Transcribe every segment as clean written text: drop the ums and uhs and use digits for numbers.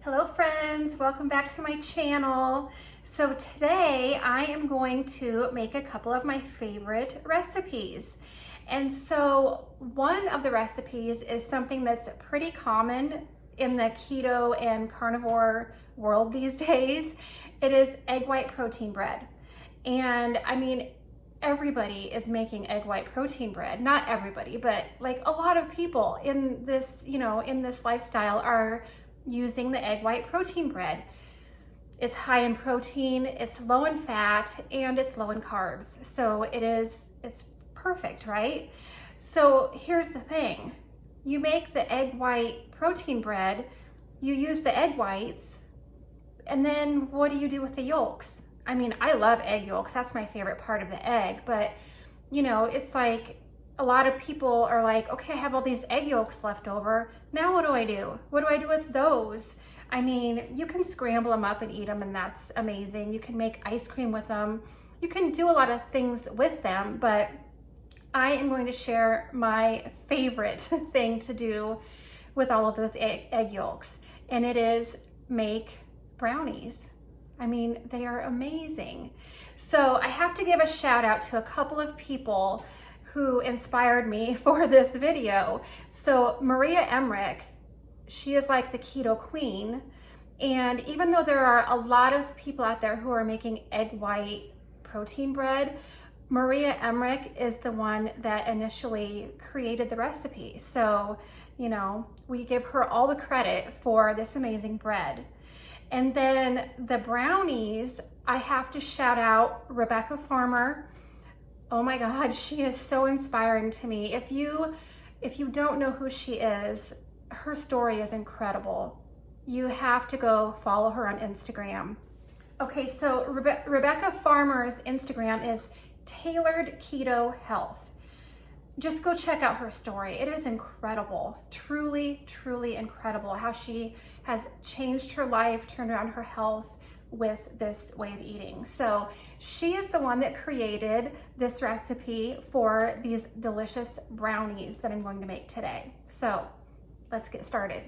Hello friends, welcome back to my channel. So today I am going to make a couple of my favorite recipes. And so one of the recipes is something that's pretty common in the keto and carnivore world these days. It is egg white protein bread. And I mean, everybody is making egg white protein bread. Not everybody, but like a lot of people in this, in this lifestyle are using the egg white protein bread. It's high in protein, it's low in fat, and it's low in carbs. So it's perfect, right? So here's the thing. You make the egg white protein bread, you use the egg whites, and then what do you do with the yolks? I mean, I love egg yolks. That's my favorite part of the egg, but it's like a lot of people are like, okay, I have all these egg yolks left over. Now what do I do? What do I do with those? I mean, you can scramble them up and eat them, and that's amazing. You can make ice cream with them. You can do a lot of things with them, but I am going to share my favorite thing to do with all of those egg yolks, and it is make brownies. I mean, they are amazing. So I have to give a shout out to a couple of people who inspired me for this video. So Maria Emmerich, she is like the keto queen. And even though there are a lot of people out there who are making egg white protein bread, Maria Emmerich is the one that initially created the recipe. So, we give her all the credit for this amazing bread. And then the brownies, I have to shout out Rebecca Farmer. Oh my God, she is so inspiring to me. If you don't know who she is, her story is incredible. You have to go follow her on Instagram. Okay, so Rebecca Farmer's Instagram is Tailored Keto Health. Just go check out her story. It is incredible, truly, truly incredible how she has changed her life, turned around her health with this way of eating. So she is the one that created this recipe for these delicious brownies that I'm going to make today. So let's get started.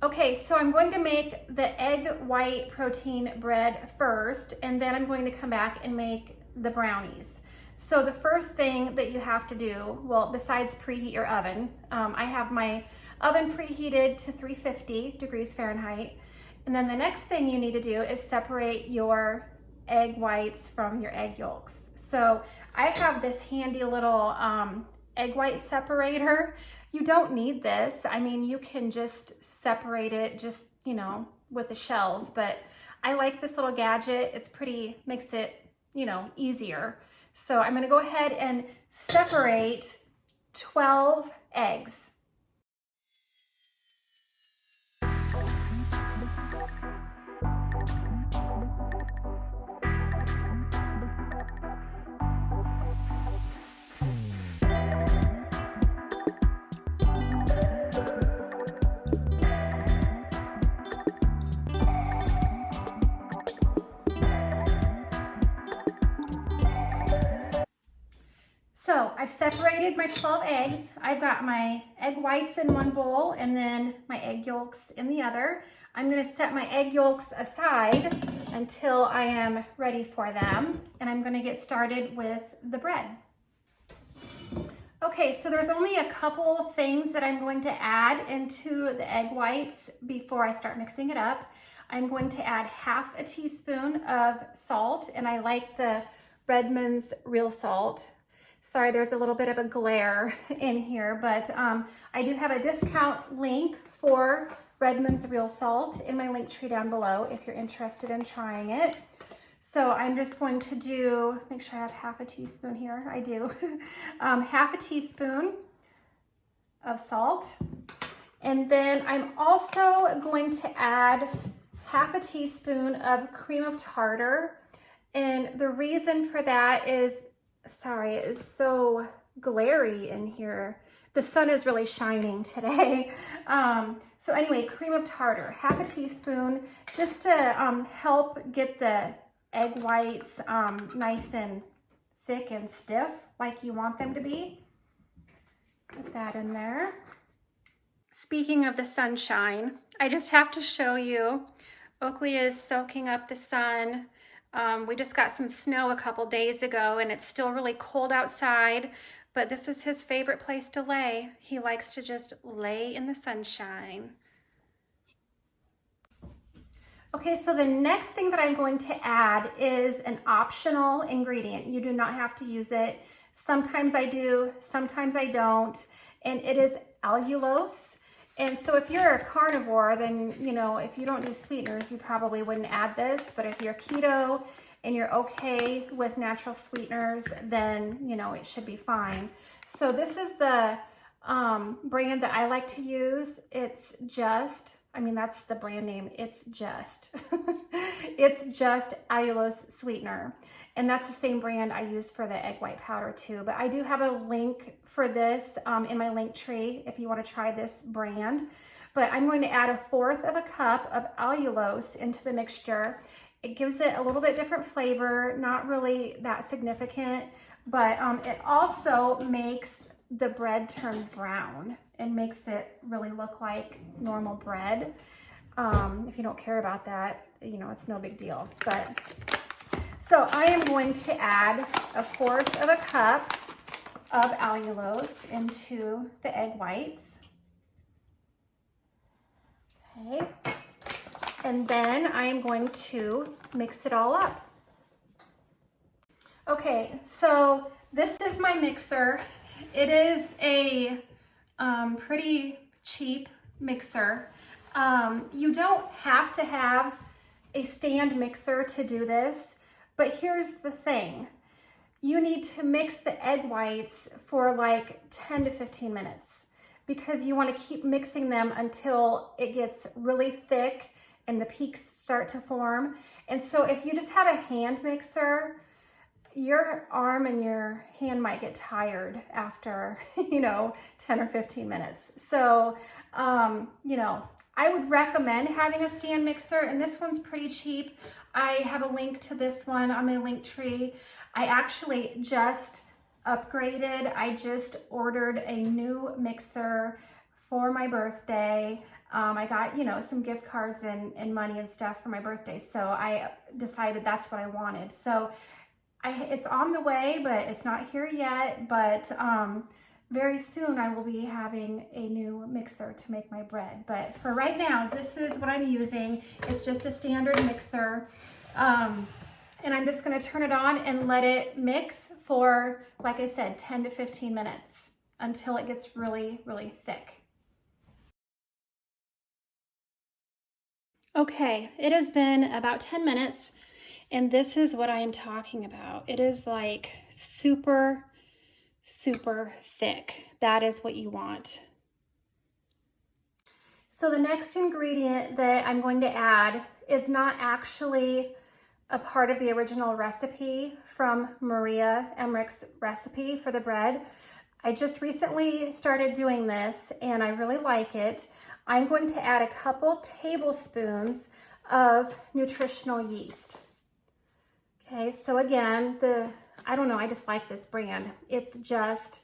Okay, so I'm going to make the egg white protein bread first, and then I'm going to come back and make the brownies. So the first thing that you have to do, well, besides preheat your oven, I have my oven preheated to 350 degrees Fahrenheit. And then the next thing you need to do is separate your egg whites from your egg yolks. So I have this handy little egg white separator. You don't need this. I mean, you can just separate it just, with the shells, but I like this little gadget. It's pretty, makes it, easier. So I'm gonna go ahead and separate 12 eggs. So I've separated my 12 eggs. I've got my egg whites in one bowl and then my egg yolks in the other. I'm gonna set my egg yolks aside until I am ready for them. And I'm gonna get started with the bread. Okay, so there's only a couple things that I'm going to add into the egg whites before I start mixing it up. I'm going to add half a teaspoon of salt, and I like the Redmond's real salt. Sorry, there's a little bit of a glare in here, but I do have a discount link for Redmond's real salt in my link tree down below if you're interested in trying it. So I'm just going to make sure I have half a teaspoon here. I do. Half a teaspoon of salt. And then I'm also going to add half a teaspoon of cream of tartar. And the reason for that is, sorry, it is so glary in here. The sun is really shining today. So anyway, cream of tartar, half a teaspoon, just to help get the egg whites nice and thick and stiff like you want them to be. Put that in there. speaking of the sunshine, I just have to show you, Oakley is soaking up the sun. We just got some snow a couple days ago and it's still really cold outside, but this is his favorite place to lay. He likes to just lay in the sunshine. Okay, so the next thing that I'm going to add is an optional ingredient. You do not have to use it. Sometimes I do, sometimes I don't, and it is allulose. And so if you're a carnivore, then, you know, if you don't do sweeteners, you probably wouldn't add this, but if you're keto and you're okay with natural sweeteners, then, you know, it should be fine. So this is the brand that I like to use. It's Just, I mean, that's the brand name. It's Just. It's Just Allulose Sweetener. And that's the same brand I use for the egg white powder too. But I do have a link for this in my link tree if you want to try this brand. But I'm going to add 1/4 cup of allulose into the mixture. It gives it a little bit different flavor, not really that significant, but it also makes the bread turn brown and makes it really look like normal bread. If you don't care about that, you know, it's no big deal. But so I am going to add 1/4 cup of allulose into the egg whites. Okay. And then I am going to mix it all up. Okay, so this is my mixer. It is a pretty cheap mixer. You don't have to have a stand mixer to do this, but here's the thing. You need to mix the egg whites for like 10 to 15 minutes because you want to keep mixing them until it gets really thick and the peaks start to form. And so if you just have a hand mixer, your arm and your hand might get tired after, you know, 10 or 15 minutes. So, you know, I would recommend having a stand mixer, and this one's pretty cheap. I have a link to this one on my link tree. I actually just upgraded. I just ordered a new mixer for my birthday. I got, you know, some gift cards and money and stuff for my birthday. So I decided that's what I wanted. So it's on the way, but it's not here yet. But very soon I will be having a new mixer to make my bread. But for right now, this is what I'm using. It's just a standard mixer. And I'm just gonna turn it on and let it mix for, like I said, 10 to 15 minutes until it gets really, really thick. Okay, it has been about 10 minutes and this is what I am talking about. It is like super, super thick. That is what you want. So the next ingredient that I'm going to add is not actually a part of the original recipe from Maria Emmerich's recipe for the bread. I just recently started doing this and I really like it. I'm going to add a couple tablespoons of nutritional yeast. Okay, so again, I don't know, I just like this brand. It's just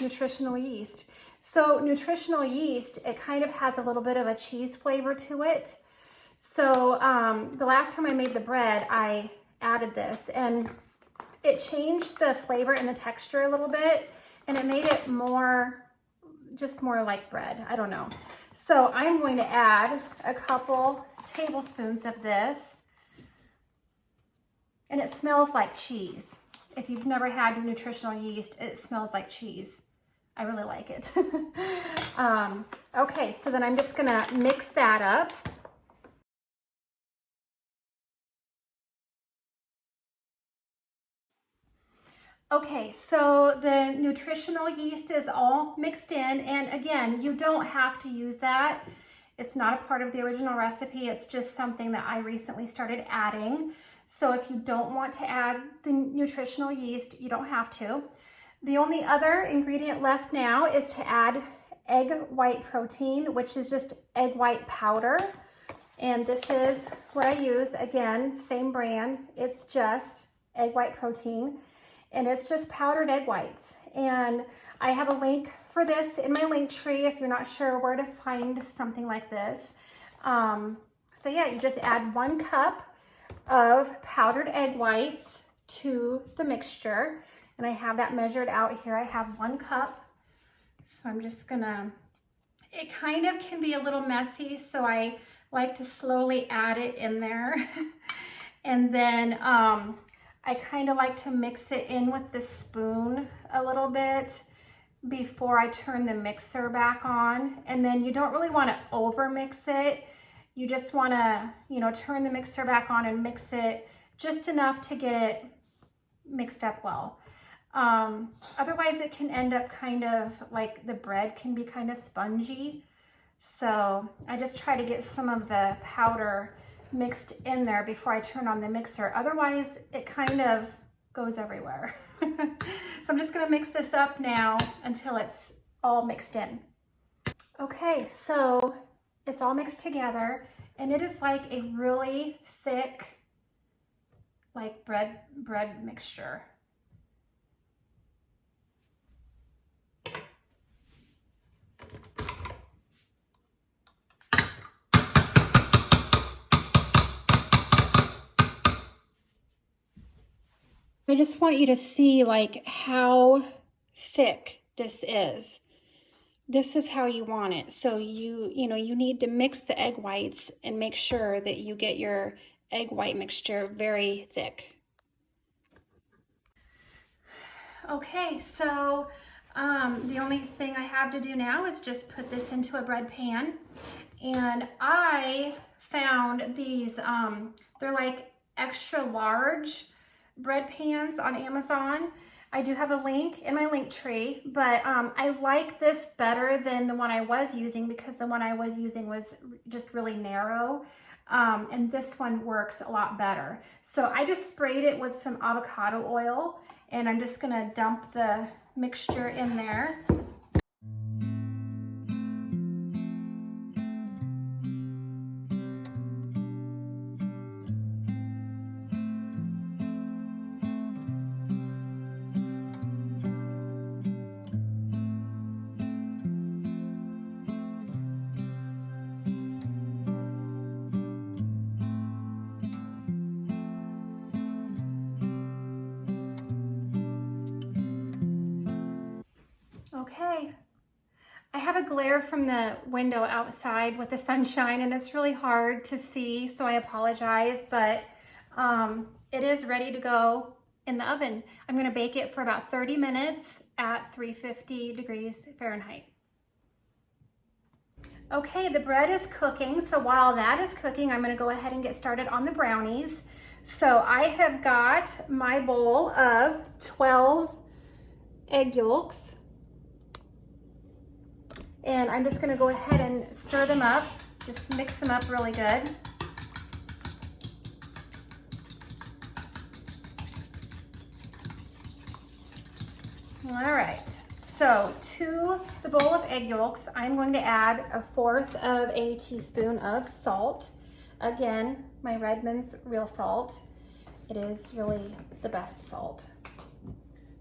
nutritional yeast. So nutritional yeast, it kind of has a little bit of a cheese flavor to it. So the last time I made the bread, I added this and it changed the flavor and the texture a little bit and it made it just more like bread. I don't know. So I'm going to add a couple tablespoons of this and it smells like cheese. If you've never had nutritional yeast, it smells like cheese. I really like it. Okay, so then I'm just gonna mix that up. Okay, so the nutritional yeast is all mixed in, and again, you don't have to use that. It's not a part of the original recipe. It's just something that I recently started adding. So if you don't want to add the nutritional yeast, you don't have to. The only other ingredient left now is to add egg white protein, which is just egg white powder. And this is what I use. Again, same brand. It's just egg white protein. And it's just powdered egg whites. And I have a link for this in my link tree if you're not sure where to find something like this. So yeah, you just add 1 cup of powdered egg whites to the mixture. And I have that measured out here. I have 1 cup. So I'm just gonna, it kind of can be a little messy, so I like to slowly add it in there. And then I kind of like to mix it in with the spoon a little bit before I turn the mixer back on. And then you don't really want to over mix it. You just want to, you know, turn the mixer back on and mix it just enough to get it mixed up well. Otherwise it can end up kind of like the bread can be kind of spongy. So I just try to get some of the powder mixed in there before I turn on the mixer. Otherwise it kind of goes everywhere. So I'm just gonna mix this up now until it's all mixed in. Okay, so it's all mixed together and it is like a really thick, like bread mixture. I just want you to see like how thick this is. This is how you want it. So you know, you need to mix the egg whites and make sure that you get your egg white mixture very thick. Okay, so the only thing I have to do now is just put this into a bread pan. And I found these, they're like extra large bread pans on Amazon. I do have a link in my link tree, but I like this better than the one I was using because the one I was using was just really narrow. And this one works a lot better. So I just sprayed it with some avocado oil and I'm just gonna dump the mixture in there. Okay, I have a glare from the window outside with the sunshine and it's really hard to see, so I apologize, but it is ready to go in the oven. I'm gonna bake it for about 30 minutes at 350 degrees Fahrenheit. Okay, the bread is cooking, so while that is cooking, I'm gonna go ahead and get started on the brownies. So I have got my bowl of 12 egg yolks. And I'm just gonna go ahead and stir them up, just mix them up really good. All right, so to the bowl of egg yolks, I'm going to add 1/4 of a teaspoon of salt. Again, my Redmond's real salt. It is really the best salt.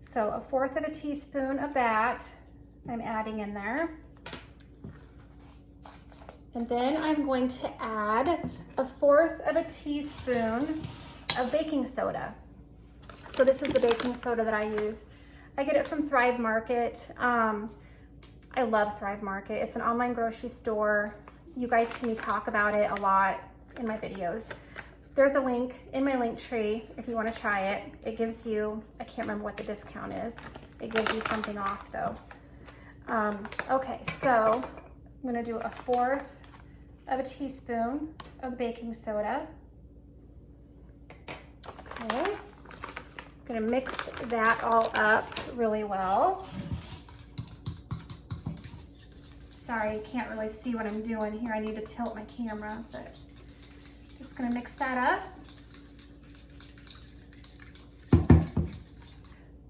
So 1/4 of a teaspoon of that I'm adding in there. And then I'm going to add 1/4 of a teaspoon of baking soda. So this is the baking soda that I use. I get it from Thrive Market. I love Thrive Market. It's an online grocery store. You guys see me talk about it a lot in my videos. There's a link in my link tree if you want to try it. It gives you, I can't remember what the discount is. It gives you something off though. Okay, so I'm gonna do 1/4 of a teaspoon of baking soda. Okay, I'm gonna mix that all up really well. Sorry, you can't really see what I'm doing here. I need to tilt my camera, but just gonna mix that up.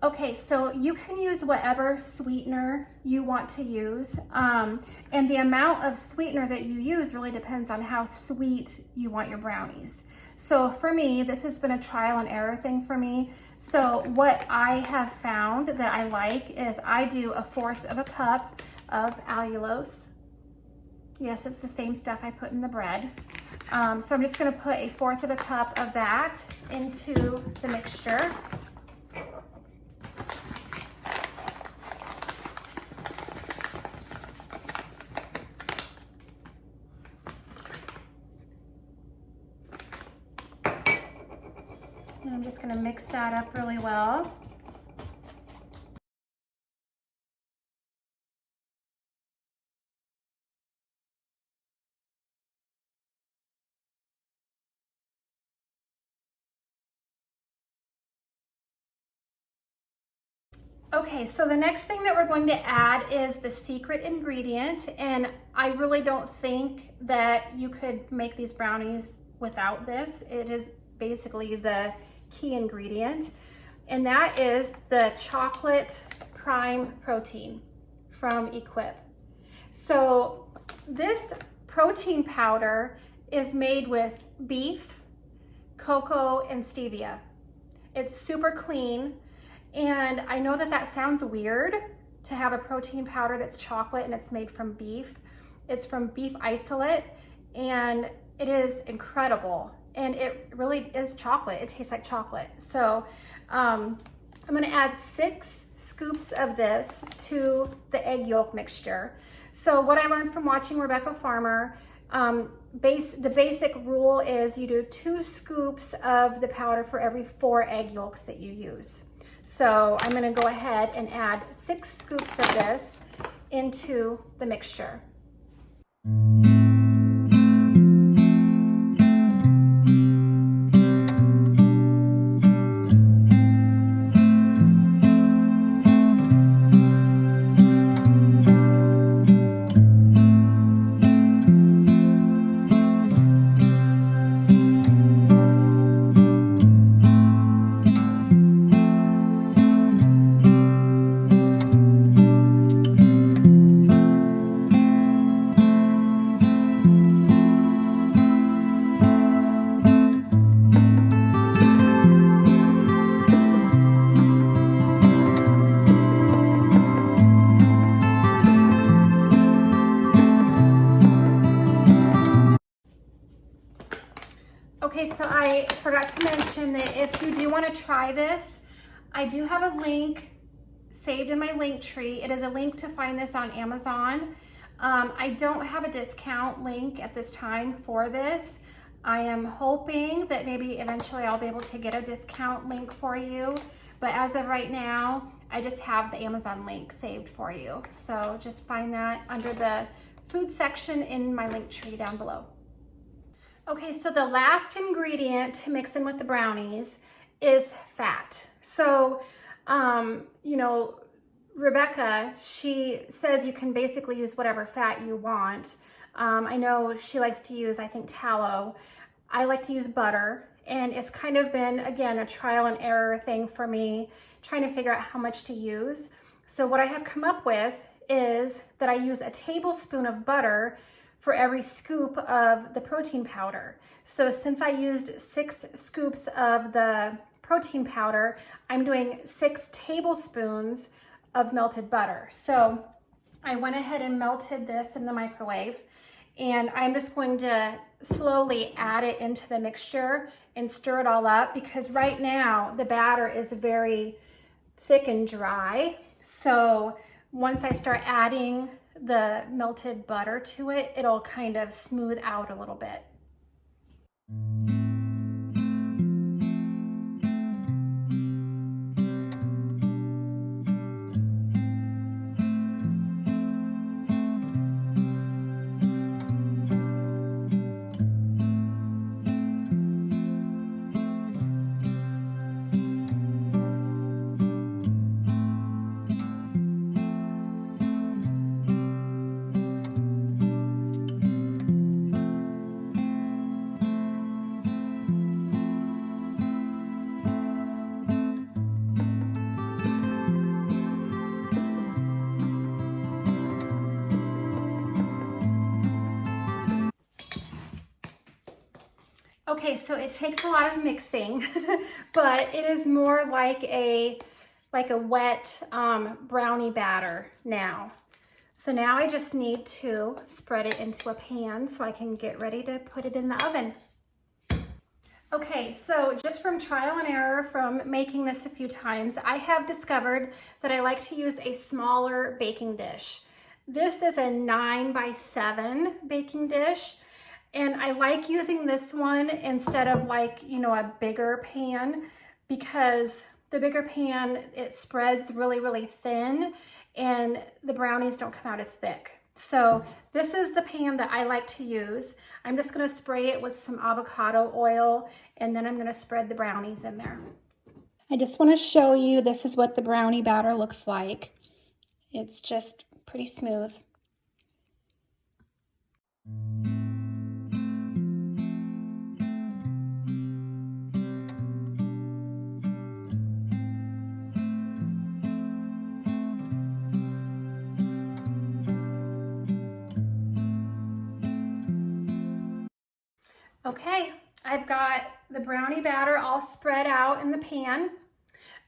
Okay, so you can use whatever sweetener you want to use. And the amount of sweetener that you use really depends on how sweet you want your brownies. So for me, this has been a trial and error thing for me. So what I have found that I like is I do 1/4 of a cup of allulose. Yes, it's the same stuff I put in the bread. So I'm just gonna put 1/4 of a cup of that into the mixture. And I'm just gonna mix that up really well. Okay, so the next thing that we're going to add is the secret ingredient, and I really don't think that you could make these brownies without this. It is basically the key ingredient, and that is the chocolate prime protein from Equip. So this protein powder is made with beef, cocoa, and stevia. It's super clean. And I know that that sounds weird to have a protein powder that's chocolate and it's made from beef. It's from beef isolate and it is incredible. And it really is chocolate. It tastes like chocolate. So I'm gonna add 6 scoops of this to the egg yolk mixture. So what I learned from watching Rebecca Farmer, the basic rule is you do 2 scoops of the powder for every 4 egg yolks that you use. So I'm gonna go ahead and add 6 scoops of this into the mixture. Okay, so I forgot to mention that if you do want to try this, I do have a link saved in my link tree. It is a link to find this on Amazon. I don't have a discount link at this time for this. I am hoping that maybe eventually I'll be able to get a discount link for you. But as of right now, I just have the Amazon link saved for you. So just find that under the food section in my link tree down below. Okay, so the last ingredient to mix in with the brownies is fat. So, you know, Rebecca, she says you can basically use whatever fat you want. I know she likes to use, I think, tallow. I like to use butter, and it's kind of been, again, a trial and error thing for me, trying to figure out how much to use. So what I have come up with is that I use a tablespoon of butter for every scoop of the protein powder. So since I used 6 scoops of the protein powder, I'm doing 6 tablespoons of melted butter. So I went ahead and melted this in the microwave, and I'm just going to slowly add it into the mixture and stir it all up, because right now the batter is very thick and dry. So once I start adding the melted butter to it, it'll kind of smooth out a little bit. Okay, so it takes a lot of mixing, but it is more like a wet brownie batter now. So now I just need to spread it into a pan so I can get ready to put it in the oven. Okay, so just from trial and error from making this a few times, I have discovered that I like to use a smaller baking dish. This is a 9x7 baking dish, and I like using this one instead of a bigger pan, because the bigger pan, it spreads really, really thin and the brownies don't come out as thick. So this is the pan that I like to use. I'm just gonna spray it with some avocado oil, and then I'm gonna spread the brownies in there. I just wanna show you, this is what the brownie batter looks like. It's just pretty smooth. Okay, I've got the brownie batter all spread out in the pan.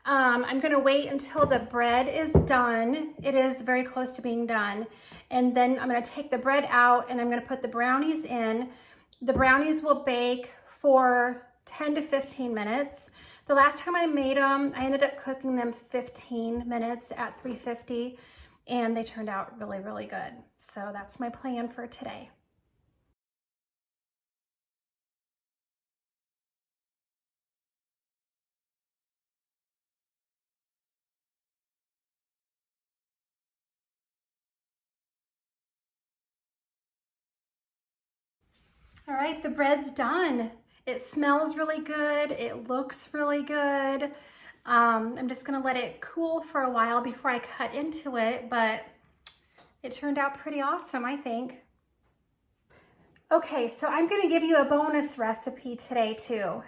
I'm gonna wait until the bread is done. It is very close to being done. And then I'm gonna take the bread out and I'm gonna put the brownies in. The brownies will bake for 10 to 15 minutes. The last time I made them, I ended up cooking them 15 minutes at 350, and they turned out really, really good. So that's my plan for today. All right, the bread's done. It smells really good. It looks really good. I'm just gonna let it cool for a while before I cut into it, but it turned out pretty awesome, I think. Okay, so I'm gonna give you a bonus recipe today too.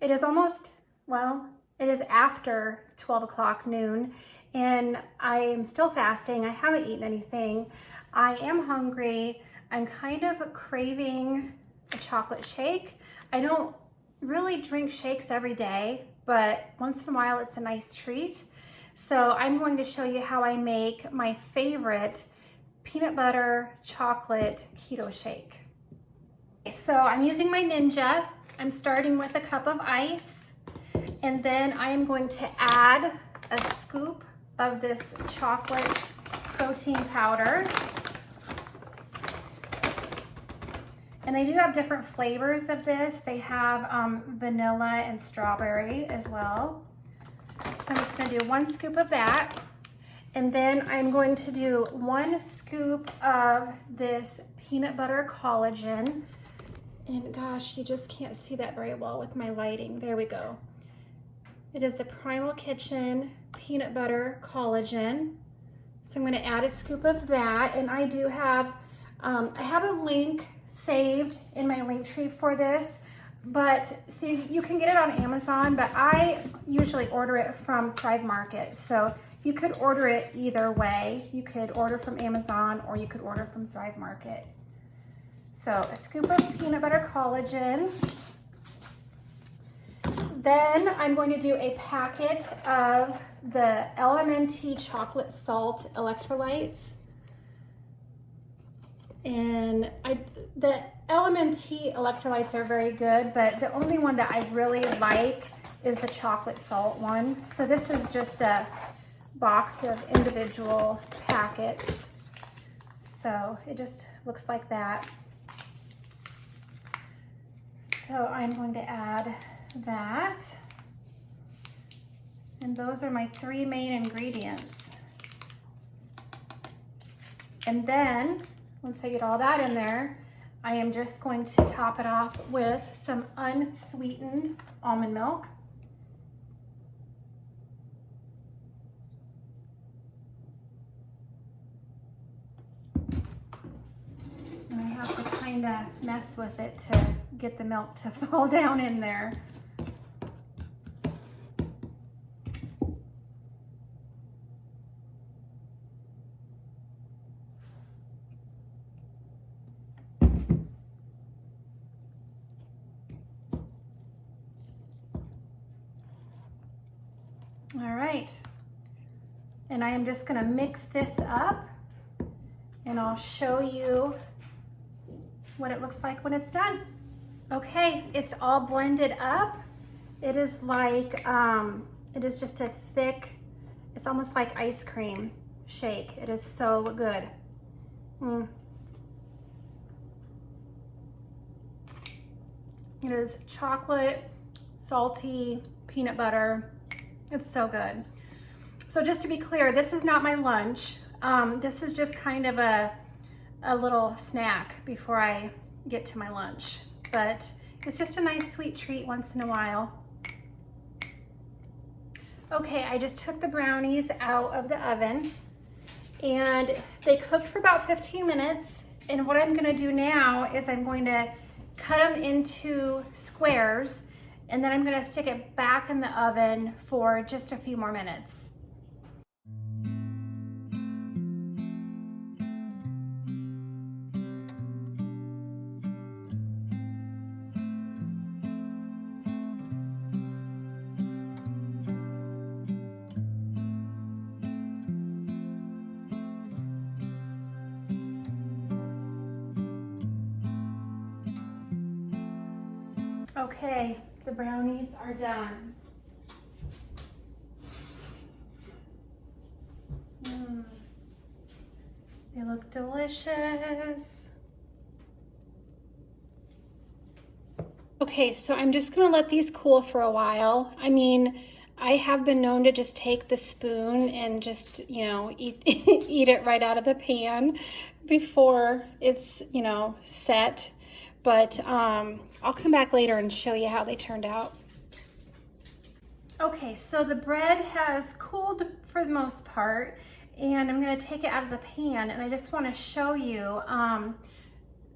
It is it is after 12 o'clock noon, and I am still fasting. I haven't eaten anything. I am hungry. I'm kind of craving a chocolate shake. I don't really drink shakes every day, but once in a while it's a nice treat. So I'm going to show you how I make my favorite peanut butter chocolate keto shake. So I'm using my Ninja. I'm starting with a cup of ice, and then I am going to add a scoop of this chocolate protein powder. And they do have different flavors of this. They have vanilla and strawberry as well. So I'm just gonna do 1 scoop of that. And then I'm going to do 1 scoop of this peanut butter collagen. And gosh, you just can't see that very well with my lighting. There we go. It is the Primal Kitchen peanut butter collagen. So I'm gonna add a scoop of that. And I do have, I have a link saved in my link tree for this, but so you can get it on Amazon, but I usually order it from Thrive Market. So you could order it either way. You could order from Amazon or you could order from Thrive Market. So a scoop of peanut butter collagen. Then I'm going to do a packet of the LMNT chocolate salt electrolytes. And the LMNT electrolytes are very good, but the only one that I really like is the chocolate salt one. So this is just a box of individual packets. So it just looks like that. So I'm going to add that. And those are my 3 main ingredients. And then once I get all that in there, I am just going to top it off with some unsweetened almond milk. And I have to kind of mess with it to get the milk to fall down in there. right. And I am just gonna mix this up and I'll show you what it looks like when it's done. Okay, it's all blended up. It is like, it is just a thick, it's almost like ice cream shake. It is so good. It is chocolate, salty, peanut butter. It's so good. So just to be clear, this is not my lunch. This is just kind of a little snack before I get to my lunch. But it's just a nice sweet treat once in a while. Okay, I just took the brownies out of the oven and they cooked for about 15 minutes. And what I'm gonna do now is I'm going to cut them into squares and then I'm gonna stick it back in the oven for just a few more minutes. Okay, the brownies are done. They look delicious. Okay, so I'm just gonna let these cool for a while. I mean, I have been known to just take the spoon and just, you know, eat it right out of the pan before it's, you know, set. But I'll come back later and show you how they turned out. Okay, so the bread has cooled for the most part, and I'm gonna take it out of the pan, and I just wanna show you.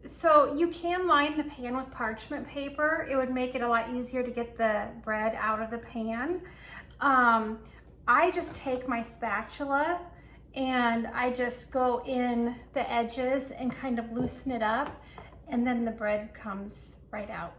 So you can line the pan with parchment paper. It would make it a lot easier to get the bread out of the pan. I just take my spatula and I just go in the edges and kind of loosen it up, and then the bread comes right out.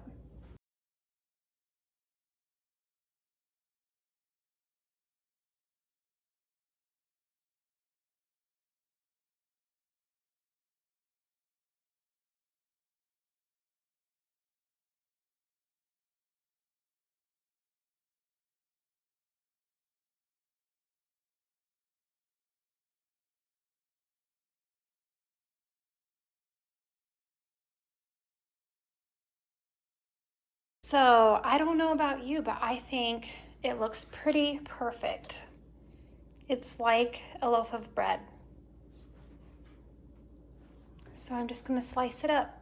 So I don't know about you, but I think it looks pretty perfect. It's like a loaf of bread. So I'm just gonna slice it up.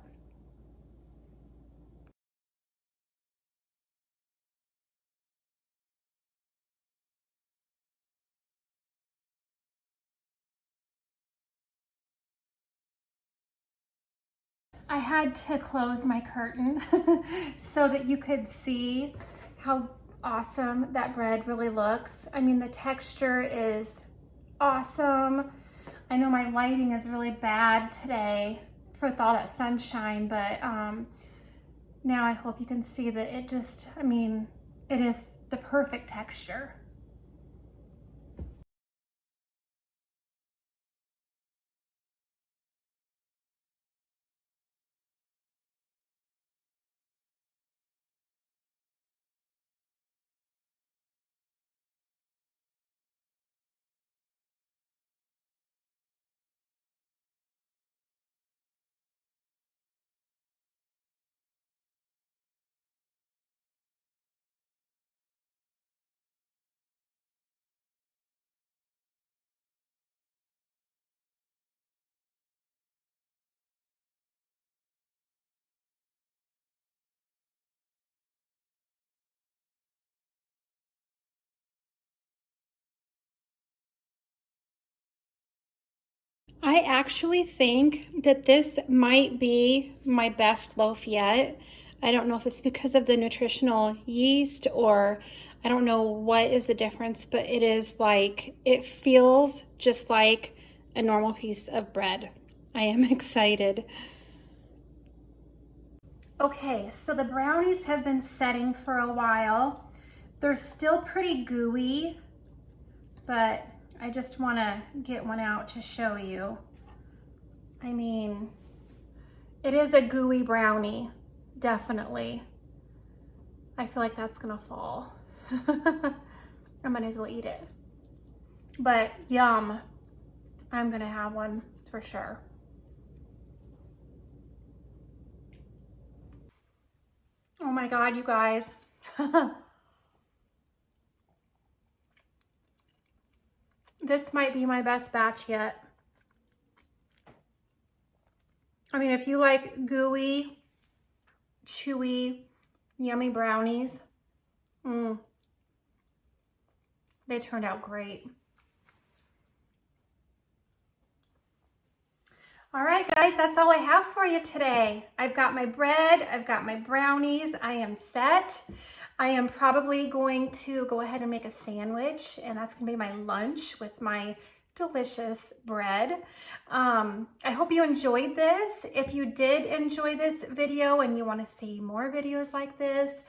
I had to close my curtain so that you could see how awesome that bread really looks. I mean, the texture is awesome. I know my lighting is really bad today with all that sunshine, but now I hope you can see that it just, I mean, it is the perfect texture. I actually think that this might be my best loaf yet. I don't know if it's because of the nutritional yeast or I don't know what is the difference, but it is like, it feels just like a normal piece of bread. I am excited. Okay, so the brownies have been setting for a while. They're still pretty gooey. but I just want to get one out to show you. I mean, it is a gooey brownie, definitely. I feel like that's gonna fall. I might as well eat it. But yum, I'm gonna have one for sure. Oh my God, you guys. This might be my best batch yet. I mean, if you like gooey, chewy, yummy brownies, they turned out great. All right, guys, that's all I have for you today. I've got my bread, I've got my brownies, I am set. I am probably going to go ahead and make a sandwich, and that's gonna be my lunch with my delicious bread. I hope you enjoyed this. If you did enjoy this video and you wanna see more videos like this,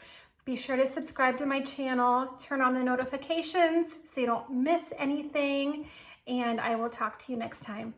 be sure to subscribe to my channel, turn on the notifications so you don't miss anything, and I will talk to you next time.